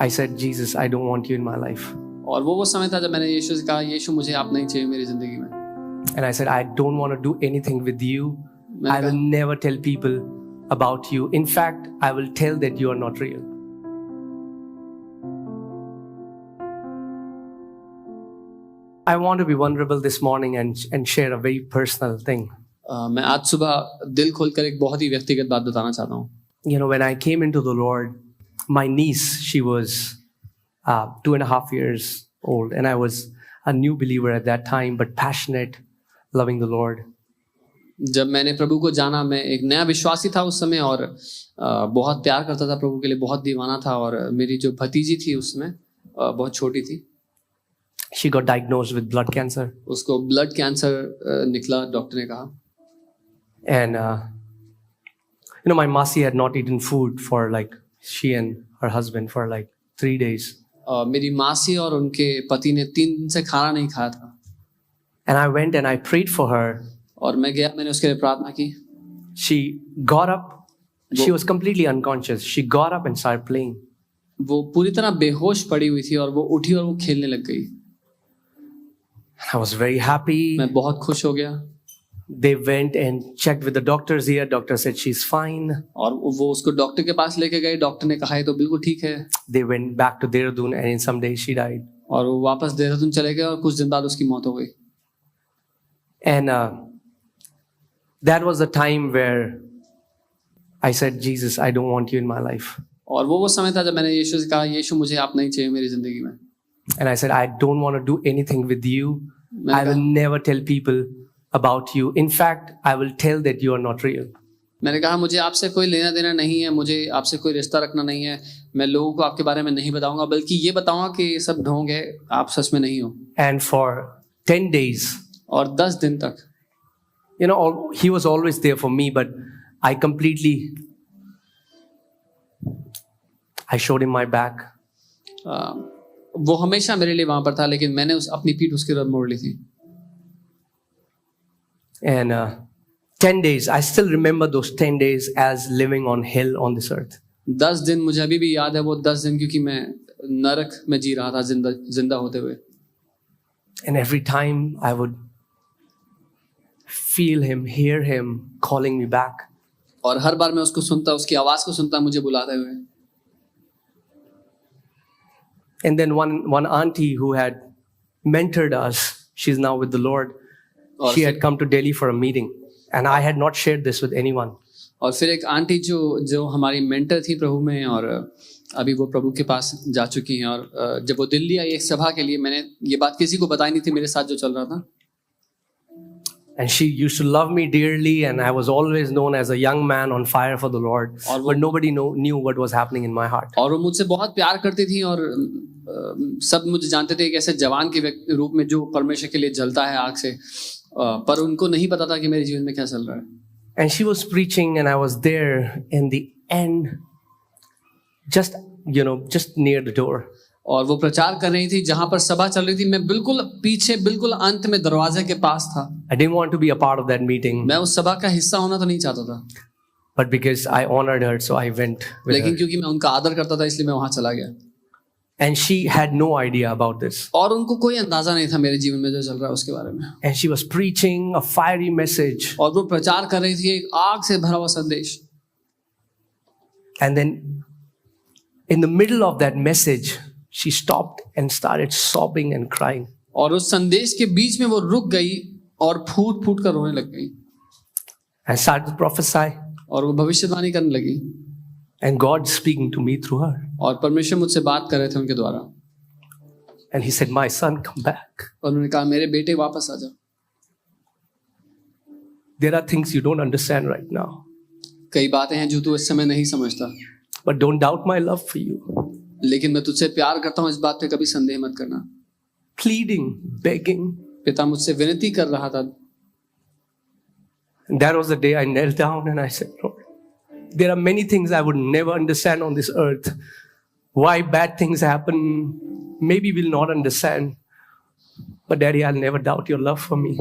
I said, Jesus, I don't want you in my life. और वो समय था जब मैंने यीशु से कहा, यीशु मुझे आप नहीं चाहिए मेरी जिंदगी में. And I said, I don't want to do anything with you. मैंने I will कहा, never tell people about you. In fact, I will tell that you are not real. I want to be vulnerable this morning and share a very personal thing. मैं आज सुबह दिल खोलकर एक बहुत ही व्यक्तिगत बात बताना चाहता हूँ. You know, when I came into the Lord, my niece, she was 2.5 years old, and I was a new believer at that time, but passionate, loving the Lord. जब मैंने प्रभु को जाना, मैं एक नया विश्वासी था उस समय और बहुत प्यार करता था प्रभु के लिए, बहुत दीवाना था. और मेरी जो भतीजी थी उसमें बहुत छोटी थी. She got diagnosed with blood cancer. उसको ब्लड कैंसर निकला, डॉक्टर ने कहा. And, you know, my Masi had not eaten food for like, she and her husband for like 3 days. मेरी मासी और उनके पति ने 3 दिन से खाना नहीं खाया था. And I went and I prayed for her. और मैं गया, मैंने उसके लिए प्रार्थना की. She got up. She was completely unconscious. She got up and started playing. वो पूरी तरह बेहोश पड़ी हुई थी और वो उठी और वो खेलने लग गई. I was very happy. मैं बहुत खुश हो गया. They went and checked with the doctors here. Doctor said she's fine. और वो उसको डॉक्टर के पास लेके गए. डॉक्टर ने कहा ये तो बिल्कुल ठीक है. They went back to Dehradun and in some days she died. और वो वापस देहरादून चले गए और कुछ दिन बाद उसकी मौत हो गई. And that was the time where I said, Jesus, I don't want you in my life. और वो समय था जब मैंने यीशु से कहा, यीशु मुझे आप नहीं चाहिए मेरी जिंदगी में. And I said, I don't want to do anything with you. मैंने I will कहा, never tell people about you. In fact, I will tell that you are not real. मैंने कहा मुझे आपसे कोई लेना देना नहीं है, मुझे आपसे कोई रिश्ता रखना नहीं है. मैं लोगों को आपके बारे में नहीं बताऊंगा, बल्कि ये बताऊंगा कि ये सब ढोंग है, आप सच में नहीं हो. And for 10 days, और 10 दिन तक, you know, he was always there for me, but I showed him my back. वो हमेशा मेरे लिए वहां पर था, लेकिन मैंने अपनी पीठ उसकी तरफ मोड़ ली थी. And 10 days, I still remember those 10 days as living on hell on this earth. 10 दिन मुझे अभी भी याद है, वो 10 दिन, क्योंकि मैं नरक में जी रहा था जिंदा होते हुए. And every time I would feel him, hear him calling me back. और हर बार मैं उसको सुनता, उसकी आवाज को सुनता, मुझे बुलाते हुए. And then one auntie who had mentored us, she's now with the Lord. She had come to Delhi for a meeting, and I had not shared this with anyone. और फिर एक आंटी जो हमारी मेंटर थी प्रभु में, और अभी वो प्रभु के पास जा चुकी हैं. और जब वो दिल्ली आई एक सभा के लिए, मैंने ये बात किसी को बताई नहीं थी मेरे साथ जो चल रहा था. And she used to love me dearly, and I was always known as a young man on fire for the Lord. But nobody knew what was happening in my heart. और वो मुझसे बहुत प्यार करती थी, और सब मुझे जानते थे कि ऐसे जवान के रूप में जो परमेश्वर के लिए जलता है आग से, पर उनको नहीं पता था कि मेरे जीवन में क्या चल रहा है. And she was preaching, and I was there in the end, just near the door. और वो प्रचार कर रही थी जहां पर सभा चल रही थी. मैं बिल्कुल पीछे, बिल्कुल अंत में दरवाजे के पास था. I didn't want to be a part of that meeting. मैं उस सभा का हिस्सा होना तो नहीं चाहता था. But because I honored her, so I went with लेकिन her. क्योंकि मैं उनका आदर करता था, इसलिए मैं वहां चला गया. And she had no idea about this. और उनको कोई अंदाजा नहीं था मेरे जीवन में जो चल रहा है उसके बारे में. And she was preaching a fiery message. और वो प्रचार कर रही थी एक आग से भरा हुआ संदेश. And then in the middle of that message, she stopped and started sobbing and crying. और उस संदेश के बीच में वो रुक गई और फूट फूट कर रोने लग गई. And started to prophesy. और वो भविष्यवाणी करने लगी. And God speaking to me through her. और परमेश्वर मुझसे बात कर रहे थे उनके द्वारा. And he said, "My son, come back." और उन्होंने कहा मेरे बेटे वापस आ जा. There are things you don't understand right now. कई बातें हैं जो तू इस समय नहीं समझता. But don't doubt my love for you. लेकिन मैं तुझसे प्यार करता हूँ, इस बात पे कभी संदेह मत करना. Pleading, begging. पिता मुझसे विनती कर रहा था. And that was the day I knelt down and I said, Lord, there are many things I would never understand on this earth. Why bad things happen, maybe we'll not understand. But Daddy, I'll never doubt your love for me.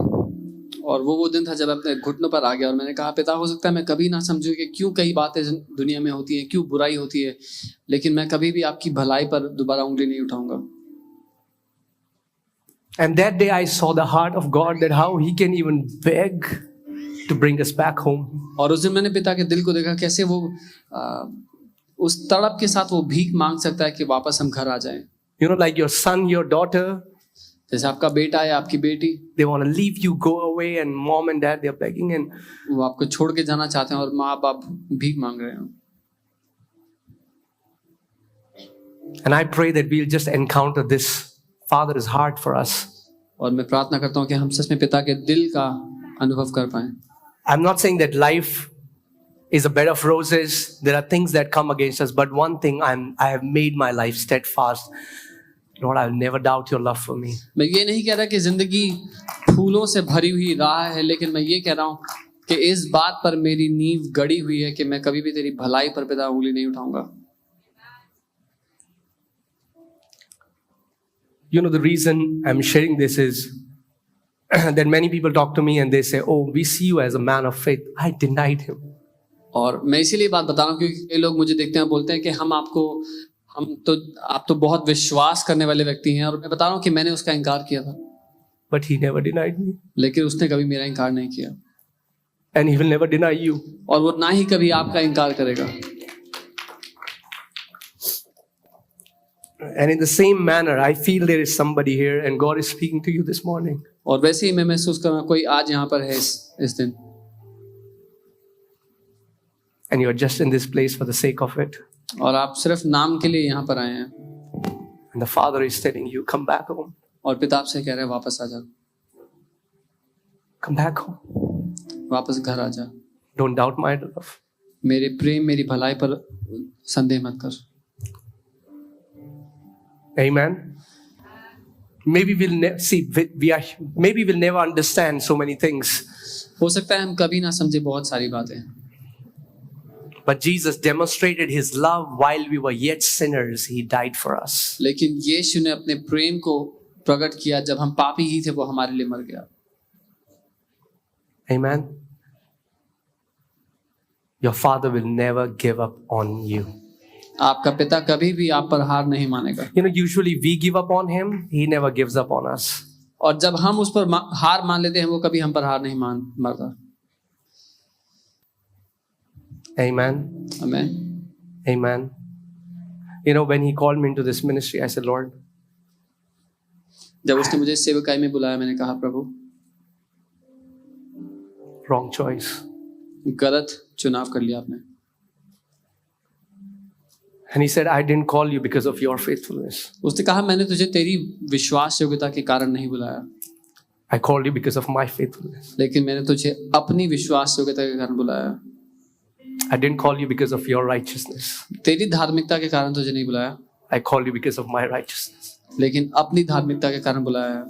और वो दिन था जब मैं अपने घुटनों पर आ गया और मैंने कहा पिता हो सकता है मैं कभी ना समझूं कि क्यों कई बातें दुनिया में होती हैं, क्यों बुराई होती है, लेकिन मैं कभी भी आपकी भलाई पर दोबारा उंगली नहीं उठाऊंगा। And that day I saw the heart of God, that how He can even beg to bring us back home. और उस दिन मैंने पिता के दिल को देखा कैसे वो उस तड़प के साथ वो भीख मांग सकता है कि वापस हम घर आ जाएं। You know, like your son, your daughter, जैसे आपका बेटा है, आपकी बेटी, they want to leave you, go away, and mom and dad, they're begging, and वो आपको छोड़ के जाना चाहते हैं और माँ बाप भीख मांग रहे हैं। and I pray that we'll just encounter this Father's heart for us. और मैं प्रार्थना करता हूँ कि हम सच में पिता के दिल का अनुभव कर पाएं। I'm not saying that life is a bed of roses. There are things that come against us, but one thing I have made my life steadfast. Lord, I'll never doubt your love for me. मैं ये नहीं कह रहा कि जिंदगी फूलों से भरी हुई राह है, लेकिन मैं ये कह रहा हूँ कि इस बात पर मेरी नींव गड़ी हुई है कि मैं कभी भी तेरी भलाई पर पिता उंगली नहीं उठाऊंगा। You know, the reason I'm sharing this is that many people talk to me and they say, oh, we see you as a man of faith. I denied him. और मैं इसीलिए बात बता रहा हूँ क्योंकि कई लोग मुझे देखते हैं बोलते हैं कि आप तो बहुत विश्वास करने वाले व्यक्ति हैं, और मैं बता रहा हूँ कि मैंने उसका इनकार किया था, But he never denied me. लेकिन उसने कभी मेरा इनकार नहीं किया, And he will never deny you. और वो ना ही कभी आपका इनकार करेगा। And in the same manner, I feel there is somebody here and God is speaking to you this morning. और वैसे ही मैं महसूस कर रहा हूँ कोई आज यहाँ पर है इस दिन, And you're just in this place for the sake of it. और आप सिर्फ नाम के लिए यहाँ पर आए हैं, And the Father is telling you, come back home. और पिता आपसे कह रहे हैं वापस आ जा, Come back home. वापस घर आ जा, Don't doubt my love. मेरे प्रेम मेरी भलाई पर संदेह मत कर। Amen. Maybe maybe we'll never understand so many things. हो सकता है हम कभी ना समझे बहुत सारी बातें, But Jesus demonstrated his love while we were yet sinners. He died for us. लेकिन यीशु ने अपने प्रेम को प्रकट किया जब हम पापी ही थे, वो हमारे लिए मर गया। Amen. Your Father will never give up on you. आपका पिता कभी भी आप पर हार नहीं मानेगा। You know, usually we give up on him. He never gives up on us. और जब हम उस पर हार मान लेते हैं, वो कभी हम पर हार नहीं मानता। Amen. आमीन। Amen. You know, when he called me into this ministry, I said, Lord, जब उसने मुझे सेवकाई में बुलाया, मैंने कहा प्रभु wrong choice. गलत चुनाव कर लिया आपने। And he said, I didn't call you because of your faithfulness. उसने कहा मैंने तुझे तेरी विश्वास योग्यता के कारण नहीं बुलाया, I called you because of my faithfulness. लेकिन मैंने तुझे अपनी विश्वास योग्यता के कारण बुलाया। I didn't call you because of your righteousness. तेरी धार्मिकता के कारण तुझे नहीं बुलाया, I called you because of my righteousness. लेकिन अपनी धार्मिकता के कारण बुलाया।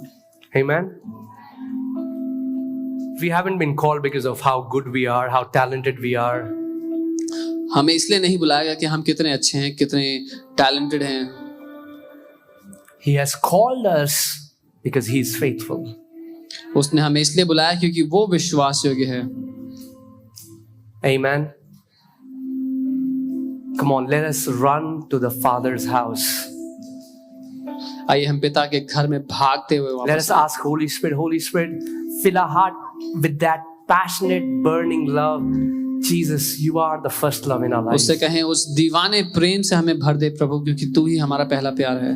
Amen. We haven't been called because of how good we are, how talented we are. हमें इसलिए नहीं बुलाया गया कि हम कितने अच्छे हैं, कितने टैलेंटेड हैं। He has called us because he is faithful. उसने हमें इसलिए बुलाया क्योंकि वो विश्वास योग्य है। Amen. Come on, let us run to the Father's house. आइए हम पिता के घर में भागते हुए Let वापस us ask Holy Spirit, fill our heart with that passionate, burning love. Jesus, you are the first love in our lives. उससे कहें उस दीवाने प्रेम से हमें भर दे प्रभु, क्योंकि तू ही हमारा पहला प्यार है।